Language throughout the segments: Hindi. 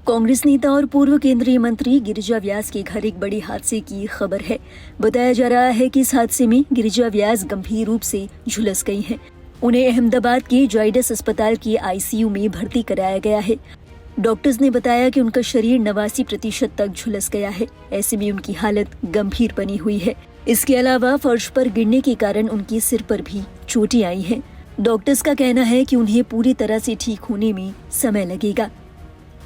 कांग्रेस नेता और पूर्व केंद्रीय मंत्री गिरिजा व्यास के घर एक बड़े हादसे की खबर है। बताया जा रहा है कि इस हादसे में गिरिजा व्यास गंभीर रूप से झुलस गई हैं। उन्हें अहमदाबाद के जाइडस अस्पताल के आईसीयू में भर्ती कराया गया है। डॉक्टर्स ने बताया कि उनका शरीर 89% तक झुलस गया है। ऐसे में उनकी हालत गंभीर बनी हुई है। इसके अलावा फर्श पर गिरने के कारण उनके सिर पर भी चोटें आई हैं। डॉक्टर्स का कहना है कि उन्हें पूरी तरह से ठीक होने में समय लगेगा।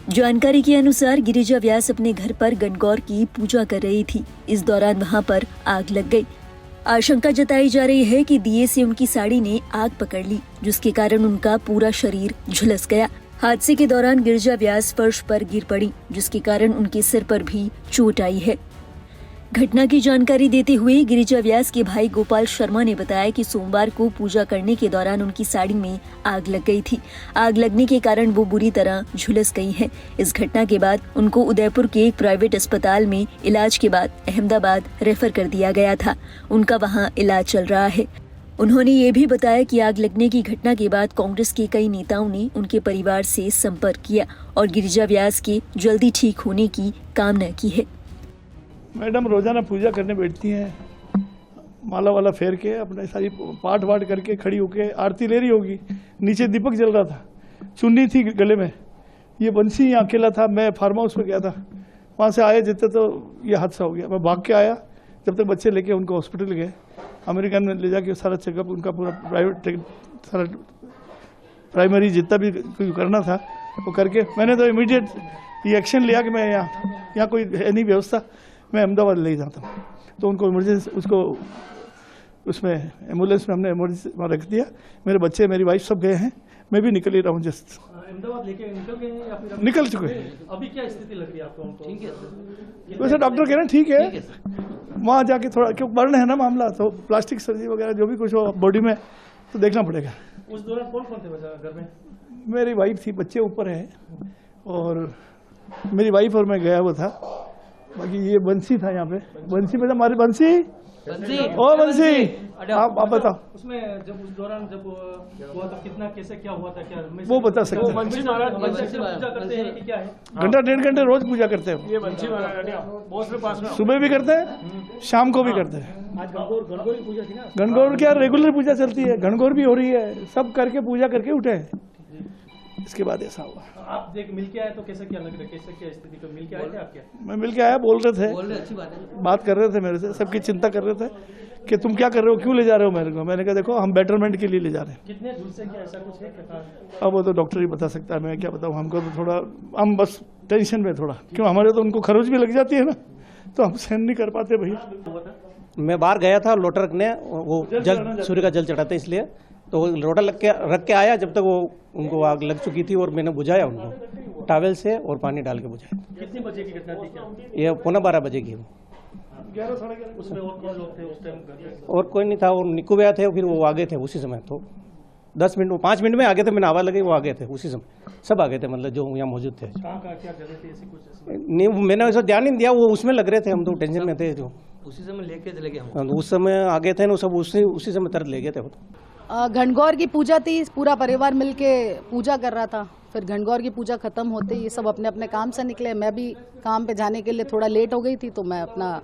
जानकारी के अनुसार गिरिजा व्यास अपने घर पर गणगौर की पूजा कर रही थी। इस दौरान वहां पर आग लग गई। आशंका जताई जा रही है कि दिए से उनकी साड़ी ने आग पकड़ ली, जिसके कारण उनका पूरा शरीर झुलस गया। हादसे के दौरान गिरिजा व्यास फर्श पर गिर पड़ी, जिसके कारण उनके सिर पर भी चोट आई है। घटना की जानकारी देते हुए गिरिजा व्यास के भाई गोपाल शर्मा ने बताया कि सोमवार को पूजा करने के दौरान उनकी साड़ी में आग लग गई थी। आग लगने के कारण वो बुरी तरह झुलस गई हैं। इस घटना के बाद उनको उदयपुर के एक प्राइवेट अस्पताल में इलाज के बाद अहमदाबाद रेफर कर दिया गया था। उनका वहां इलाज चल रहा है। उन्होंने ये भी बताया कि आग लगने की घटना के बाद कांग्रेस के कई नेताओं ने उनके परिवार से संपर्क किया और गिरिजा व्यास के जल्दी ठीक होने की कामना की है। मैडम रोजाना पूजा करने बैठती हैं, माला वाला फेर के अपने सारी पाठ वाट करके खड़ी होके आरती ले रही होगी। नीचे दीपक जल रहा था, चुन्नी थी गले में। ये बंसी यहाँ अकेला था। मैं फार्म हाउस पे गया था, वहाँ से आए जितने तो ये हादसा हो गया। मैं भाग के आया, जब तक बच्चे लेके उनको हॉस्पिटल गए। अमेरिकन में ले जाके सारा चेकअप उनका पूरा प्राइवेट सारा प्राइमरी जितना भी करना था वो करके मैंने तो इमीडिएट ये एक्शन लिया कि मैं यहाँ कोई है नहीं व्यवस्था, मैं अहमदाबाद ले जाता हूँ। तो उनको इमरजेंसी उसको उसमें एम्बुलेंस में हमने इमरजेंसी में रख दिया। मेरे बच्चे मेरी वाइफ सब गए हैं, मैं भी निकल ही रहा हूँ। जस्ट अहमदाबाद लेके निकल गए हैं या फिर निकल चुके हैं। अभी क्या स्थिति लग रही है आपको? ठीक है, वैसे डॉक्टर कह रहे हैं ठीक है। वहाँ जाके थोड़ा क्यों बर्न है ना मामला, तो प्लास्टिक सर्जरी वगैरह जो भी कुछ हो बॉडी में तो देखना पड़ेगा। उस दौरान कौन कौन थे घर में? मेरी वाइफ थी, बच्चे ऊपर हैं और मेरी वाइफ और मैं गया हुआ था। बाकी ये बंसी था यहाँ पे। बंसी में हमारी बंसी ओ बंसी आप बताओ। उसमें जब उस दौरान जब हुआ तो कितना कैसे क्या हुआ था? क्या वो बता सकते हैं? बंसी महाराज पूजा करते हैं कि क्या है? घंटा 1.5 घंटे रोज पूजा करते हैं। ये बंसी महाराज सुबह भी करते हैं, शाम को भी करते हैं। आज गणगौर की पूजा थी ना? गणगौर क्या रेगुलर पूजा चलती है, गणगौर भी हो रही है। सब करके पूजा करके उठे हैं। इसके बाद ऐसा हुआ। आप देख मिल के आए तो कैसा क्या लग रहा है? कैसा क्या स्थिति को मिल के आए थे आप? क्या मैं मिल के आया, बोल रहे थे, अच्छी बात है। बात कर रहे थे मेरे से, सबकी चिंता कर रहे थे कि तुम क्या कर रहे हो, क्यों ले जा रहे हो मेरे को। मैंने कहा देखो हम बेटरमेंट के लिए ले जा रहे हैं। कितने दूर से क्या ऐसा कुछ है क्या? अब वो तो डॉक्टर ही बता सकता है, मैं क्या बताऊँ। हमको तो थोड़ा हम बस टेंशन में थोड़ा, क्यों हमारे तो उनको खरोच भी लग जाती है ना, तो हम सहन नहीं कर पाते भैया। मैं बाहर गया था, लोटा रखने, वो जल सूर्य का जल चढ़ाते इसलिए, तो वो लोटा रख के आया। जब तक वो उनको आग लग चुकी थी और मैंने बुझाया उनको टावल से और पानी डाल के बुझाया। कितने बजे की घटना थी क्या? ये 11:15 बजे की। 11-11:30 उसमें और कौन लोग थे उस टाइम? और कोई नहीं था, वो निकू भैया थे, फिर वो आगे थे उसी समय। तो 10 मिनट 5 मिनट में आगे थे, मैंने आवाज लगी, वो आगे थे उसी समय। सब आगे थे, मतलब जो यहाँ मौजूद थे। कहाँ क्या जगह थी ऐसी कुछ? नहीं, मैंने वैसा ध्यान नहीं दिया, वो उसमें लग रहे थे, हम तो टेंशन में थे। जो उसी समय लेके चले गए हम। उस समय आगे थे ना, सब उसी समय तरत ले गए थे। घनगौर की पूजा थी, पूरा परिवार मिलके पूजा कर रहा था। फिर घनगौर की पूजा खत्म होते ही सब अपने अपने काम से निकले। मैं भी काम पे जाने के लिए थोड़ा लेट हो गई थी, तो मैं अपना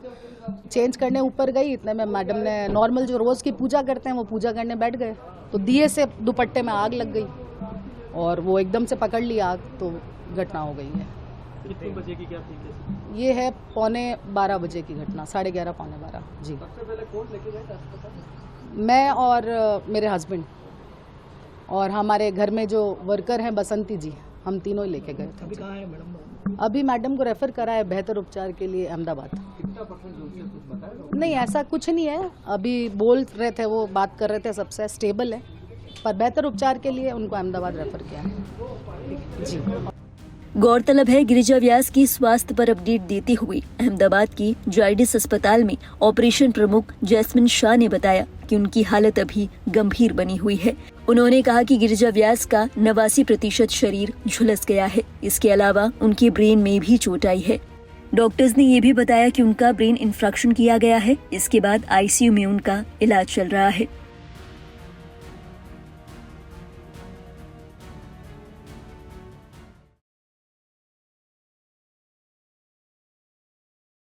चेंज करने ऊपर गई। इतने में मैडम ने नॉर्मल जो रोज की पूजा करते हैं वो पूजा करने बैठ गए, तो दिए से दुपट्टे में आग लग गई और वो एकदम से पकड़ ली आग, तो घटना हो गई है। कितने बजे की क्या थी? ये है 11:15 बजे की घटना, 11:30 11:15 जी। सबसे पहले कौन लेके गया था? मैं और मेरे हस्बैंड और हमारे घर में जो वर्कर हैं बसंती जी, हम तीनों ही लेके गए थे। अभी कहाँ है मैडम? अभी मैडम को रेफर करा है बेहतर उपचार के लिए अहमदाबाद। कितना % कुछ बताया? नहीं, ऐसा कुछ नहीं है। अभी बोल रहे थे, वो बात कर रहे थे, सबसे स्टेबल है, पर बेहतर उपचार के लिए उनको अहमदाबाद रेफर किया है जी। गौरतलब है, गिरिजा व्यास की स्वास्थ्य पर अपडेट देते हुए अहमदाबाद की जाइडस अस्पताल में ऑपरेशन प्रमुख जैस्मिन शाह ने बताया कि उनकी हालत अभी गंभीर बनी हुई है। उन्होंने कहा कि गिरिजा व्यास का 89% शरीर झुलस गया है। इसके अलावा उनके ब्रेन में भी चोट आई है। डॉक्टर्स ने ये भी बताया कि उनका ब्रेन इंफ्रैक्शन किया गया है। इसके बाद आईसीयू में उनका इलाज चल रहा है।